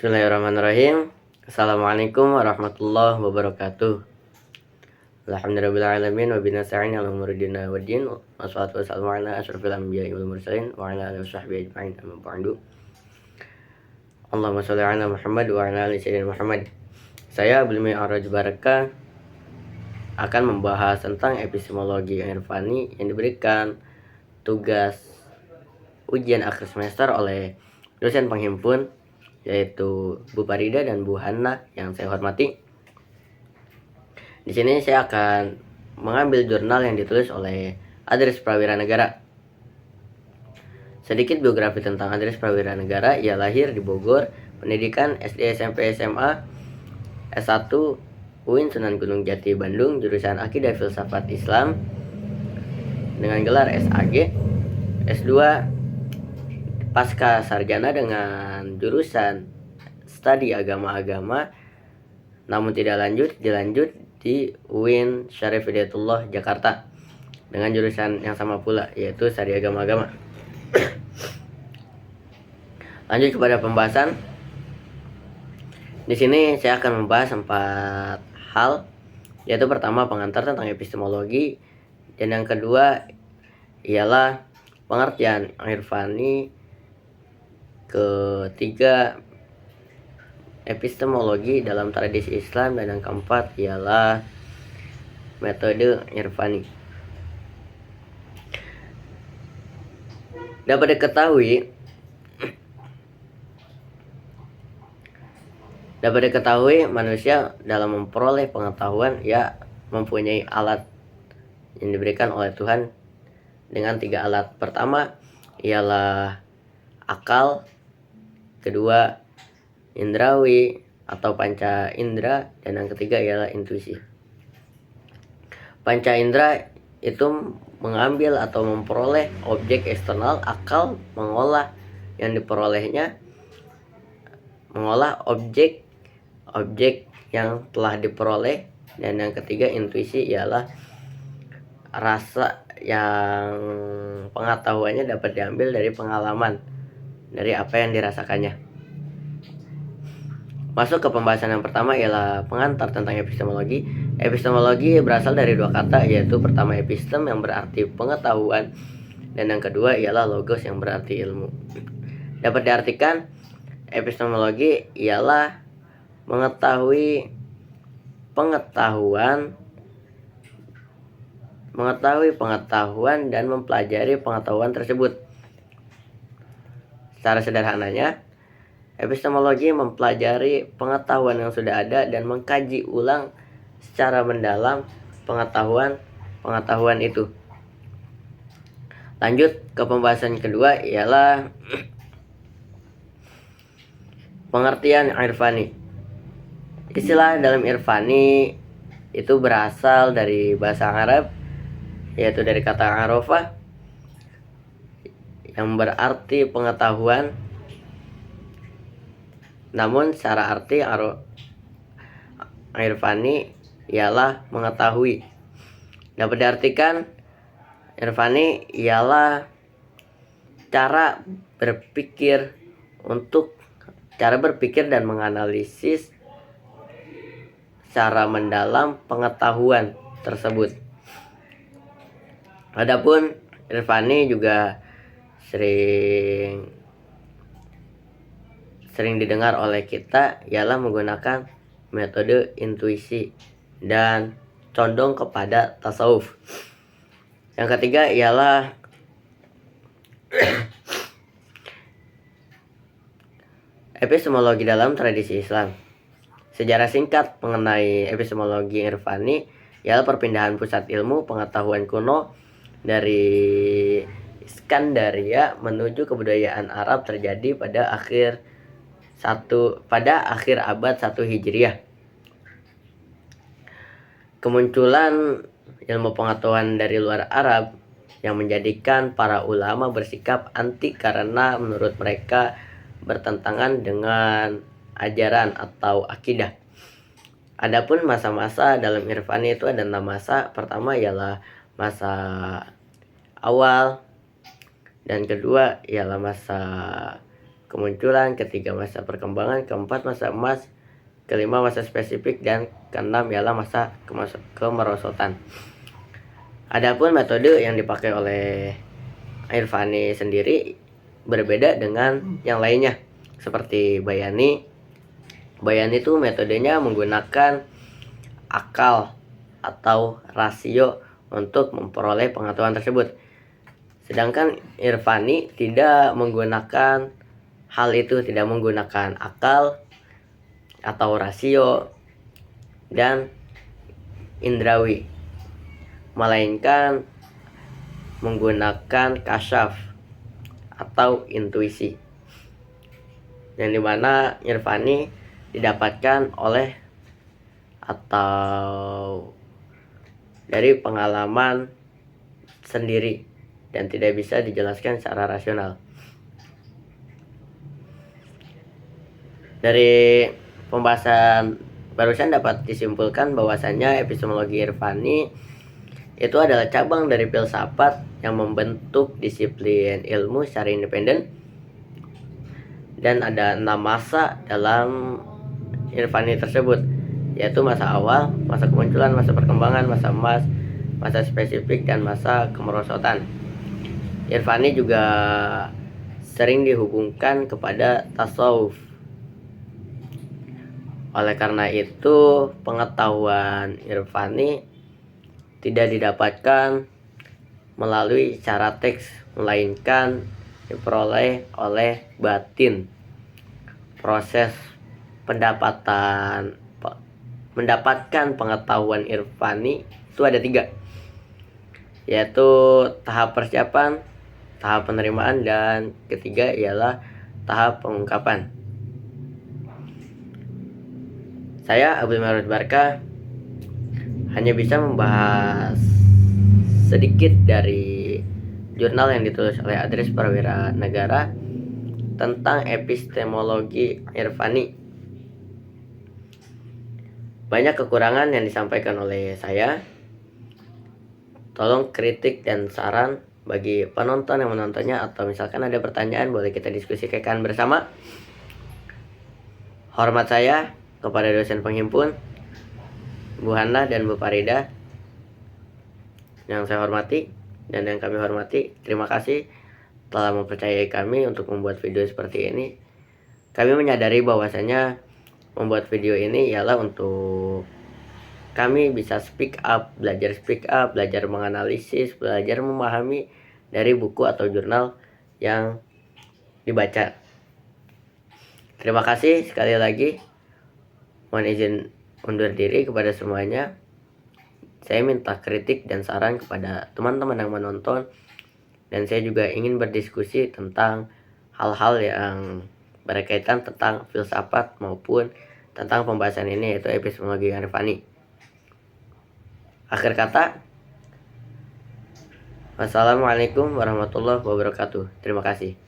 Bismillahirrahmanirrahim. Assalamualaikum warahmatullahi wabarakatuh. Alhamdulillahirrahmanirrahim. Wabinasa'in ala muridina wa din. Wassalatu wassalamu ala ashrafil anbiya'i wal mursalin wa ala alihi wasahbihi ajma'in amma ba'du. Allahumma sholli ala Muhammad wa ala ali sayyidina Muhammad. Saya Abdul Mi'raj Baraka akan membahas tentang epistemologi irfani yang diberikan tugas ujian akhir semester oleh dosen penghimpun, yaitu Bu Farida dan Bu Hanna yang saya hormati. Di sini saya akan mengambil jurnal yang ditulis oleh Adris Prawiranegara. Sedikit biografi tentang Adris Prawiranegara. Ia lahir di Bogor, pendidikan SD, SMP, SMA, S1 UIN Sunan Gunung Jati Bandung, jurusan Akidah Filsafat Islam dengan gelar SAG, S2 pasca sarjana dengan jurusan studi agama-agama, namun tidak dilanjut di UIN Syarif Hidayatullah Jakarta dengan jurusan yang sama pula, yaitu studi agama-agama. Lanjut kepada pembahasan. Di sini saya akan membahas 4 hal, yaitu pertama pengantar tentang epistemologi, dan yang kedua ialah pengertian irfani, ketiga epistemologi dalam tradisi Islam, dan yang keempat ialah metode irfani. Dapat diketahui manusia dalam memperoleh pengetahuan mempunyai alat yang diberikan oleh Tuhan dengan 3 alat. Pertama ialah akal, kedua indrawi atau panca indera, dan yang ketiga ialah intuisi. Panca indera itu mengambil atau memperoleh objek eksternal, akal mengolah yang diperolehnya, mengolah objek yang telah diperoleh, dan yang ketiga intuisi ialah rasa yang pengetahuannya dapat diambil dari pengalaman, dari apa yang dirasakannya. Masuk ke pembahasan yang pertama ialah pengantar tentang epistemologi. Epistemologi berasal dari 2 kata, yaitu pertama epistem yang berarti pengetahuan, dan yang kedua ialah logos yang berarti ilmu. Dapat diartikan epistemologi ialah mengetahui pengetahuan dan mempelajari pengetahuan tersebut. Secara sederhananya, epistemologi mempelajari pengetahuan yang sudah ada dan mengkaji ulang secara mendalam pengetahuan itu. Lanjut ke pembahasan kedua ialah pengertian irfani. Istilah dalam irfani itu berasal dari bahasa Arab, yaitu dari kata arafah yang berarti pengetahuan. Namun secara arti irfani ialah mengetahui. Dapat diartikan irfani ialah cara berpikir dan menganalisis secara mendalam pengetahuan tersebut. Adapun irfani juga sering didengar oleh kita ialah menggunakan metode intuisi dan condong kepada tasawuf. Yang ketiga ialah epistemologi dalam tradisi Islam. Sejarah singkat mengenai epistemologi irfani ialah perpindahan pusat ilmu pengetahuan kuno dari Iskandaria menuju kebudayaan Arab terjadi pada akhir abad 1 Hijriah. Kemunculan ilmu pengetahuan dari luar Arab yang menjadikan para ulama bersikap anti karena menurut mereka bertentangan dengan ajaran atau akidah. Adapun masa-masa dalam irfani itu ada 6 masa. Pertama ialah masa awal, dan kedua ialah masa kemunculan, ketiga masa perkembangan, keempat masa emas, kelima masa spesifik, dan keenam ialah masa kemerosotan. Adapun metode yang dipakai oleh Irvani sendiri berbeda dengan yang lainnya, seperti Bayani. Bayani itu metodenya menggunakan akal atau rasio untuk memperoleh pengetahuan tersebut. Sedangkan Irvani tidak menggunakan hal itu, tidak menggunakan akal atau rasio dan indrawi, melainkan menggunakan kasyaf atau intuisi, yang dimana Irvani didapatkan oleh atau dari pengalaman sendiri dan tidak bisa dijelaskan secara rasional. Dari pembahasan barusan dapat disimpulkan bahwasannya epistemologi Irvani itu adalah cabang dari filsafat yang membentuk disiplin ilmu secara independen, dan ada 6 masa dalam Irvani tersebut, yaitu masa awal, masa kemunculan, masa perkembangan, masa emas, masa spesifik, dan masa kemerosotan. Irvani juga sering dihubungkan kepada tasawuf. Oleh karena itu, pengetahuan Irvani tidak didapatkan melalui cara teks, melainkan diperoleh oleh batin. Proses mendapatkan pengetahuan Irvani itu ada 3, yaitu tahap persiapan, tahap penerimaan, dan ketiga ialah tahap pengungkapan. Saya Abdul Marud Barka hanya bisa membahas sedikit dari jurnal yang ditulis oleh Adres Prawira Negara tentang epistemologi Irvani. Banyak kekurangan yang disampaikan oleh saya. Tolong kritik dan saran bagi penonton yang menontonnya, atau misalkan ada pertanyaan boleh kita diskusikan bersama. Hormat saya kepada dosen penghimpun Bu Hana dan Bu Farida yang saya hormati dan yang kami hormati. Terima kasih telah mempercayai kami untuk membuat video seperti ini. Kami menyadari bahwasanya membuat video ini ialah untuk kami bisa belajar menganalisis, belajar memahami dari buku atau jurnal yang dibaca. Terima kasih sekali lagi. Mohon izin undur diri kepada semuanya. Saya minta kritik dan saran kepada teman-teman yang menonton, dan saya juga ingin berdiskusi tentang hal-hal yang berkaitan tentang filsafat maupun tentang pembahasan ini, yaitu epistemologi Irvani. Akhir kata, wassalamualaikum warahmatullahi wabarakatuh. Terima kasih.